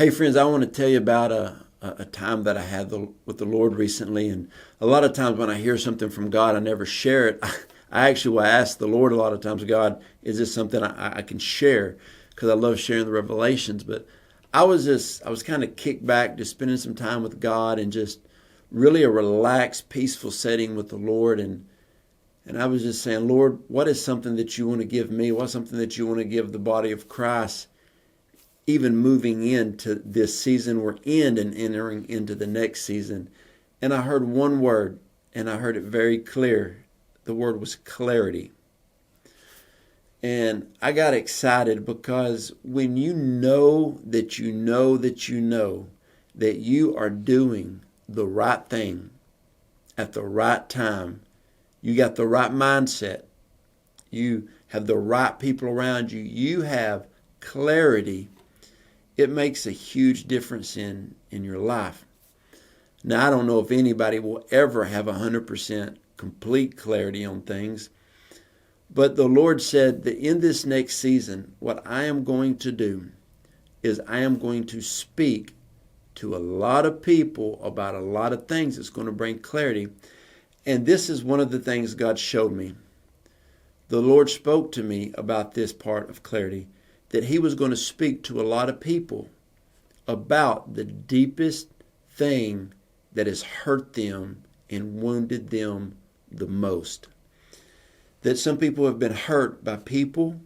Hey friends, I want to tell you about a time that I had with the Lord recently. And a lot of times when I hear something from God, I never share it. I actually will ask the Lord a lot of times, God, is this something I can share? Because I love sharing the revelations. But I was kind of kicked back, just spending some time with God and just really a relaxed, peaceful setting with the Lord. And I was just saying, Lord, what is something that you want to give me? What's something that you want to give the body of Christ? Even moving into this season we're in and entering into the next season. And I heard one word, and I heard it very clear. The word was clarity. And I got excited because when you know that you know that you know that you are doing the right thing at the right time, you got the right mindset, you have the right people around you, you have clarity, it makes a huge difference in your life. Now, I don't know if anybody will ever have 100% complete clarity on things, but the Lord said that in this next season, what I am going to do is I am going to speak to a lot of people about a lot of things that's going to bring clarity. And this is one of the things God showed me. The Lord spoke to me about this part of clarity, that He was going to speak to a lot of people about the deepest thing that has hurt them and wounded them the most. That some people have been hurt by people,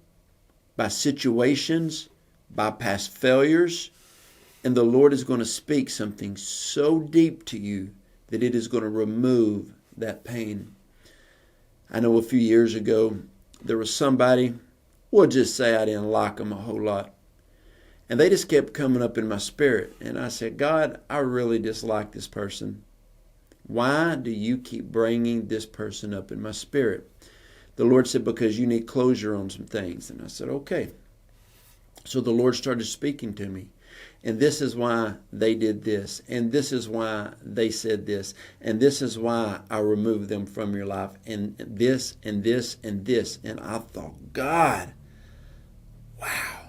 by situations, by past failures, and the Lord is going to speak something so deep to you that it is going to remove that pain. I know a few years ago, there was somebody, we'll just say I didn't like them a whole lot. And they just kept coming up in my spirit. And I said, God, I really dislike this person. Why do you keep bringing this person up in my spirit? The Lord said, because you need closure on some things. And I said, okay. So the Lord started speaking to me. And this is why they did this. And this is why they said this. And this is why I removed them from your life. And this and this and this. And I thought, God, wow.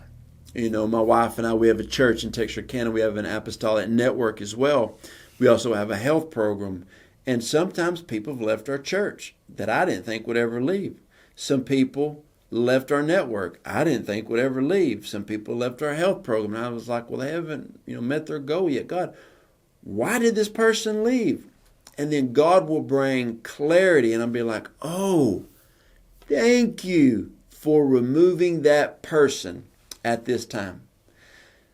You know, my wife and I, we have a church in Texarkana. We have an apostolic network as well. We also have a health program. And sometimes people have left our church that I didn't think would ever leave. Some people left our network I didn't think would ever leave. Some people left our health program. And I was like, well, they haven't, met their goal yet. God, why did this person leave? And then God will bring clarity. And I'll be like, oh, thank you for removing that person at this time.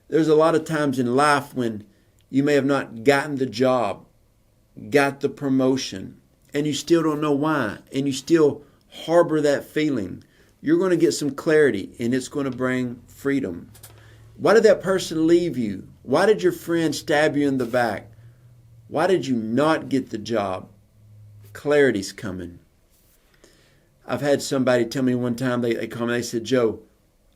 There's a lot of times in life when you may have not gotten the job, got the promotion, and you still don't know why, and you still harbor that feeling. You're going to get some clarity, and it's going to bring freedom. Why did that person leave you? Why did your friend stab you in the back? Why did you not get the job? Clarity's coming. I've had somebody tell me one time, they called me, they said, Joe,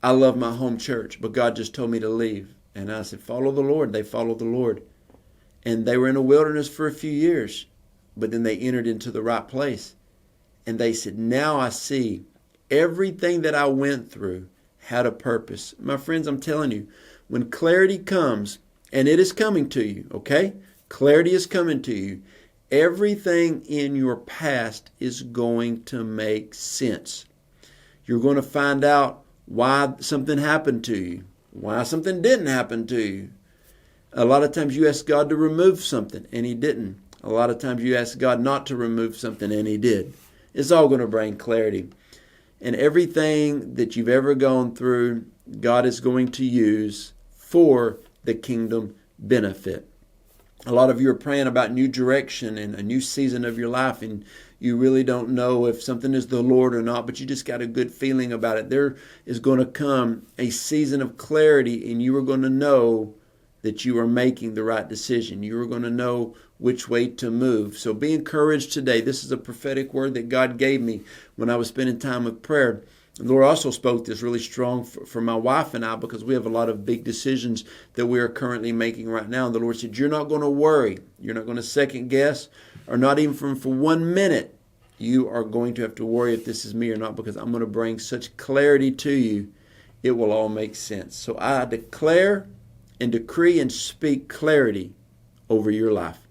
I love my home church, but God just told me to leave. And I said, follow the Lord. They followed the Lord. And they were in a wilderness for a few years, but then they entered into the right place. And they said, now I see everything that I went through had a purpose. My friends, I'm telling you, when clarity comes, and it is coming to you, okay? Clarity is coming to you. Everything in your past is going to make sense. You're going to find out why something happened to you, why something didn't happen to you. A lot of times you ask God to remove something, and He didn't. A lot of times you ask God not to remove something, and He did. It's all going to bring clarity. And everything that you've ever gone through, God is going to use for the kingdom benefit. A lot of you are praying about new direction and a new season of your life, and you really don't know if something is the Lord or not, but you just got a good feeling about it. There is going to come a season of clarity, and you are going to know that you are making the right decision. You are going to know which way to move. So be encouraged today. This is a prophetic word that God gave me when I was spending time with prayer. The Lord also spoke this really strong for my wife and I, because we have a lot of big decisions that we are currently making right now. And the Lord said, you're not going to worry. You're not going to second guess, or not even for 1 minute. You are going to have to worry if this is me or not, because I'm going to bring such clarity to you. It will all make sense. So I declare and decree and speak clarity over your life.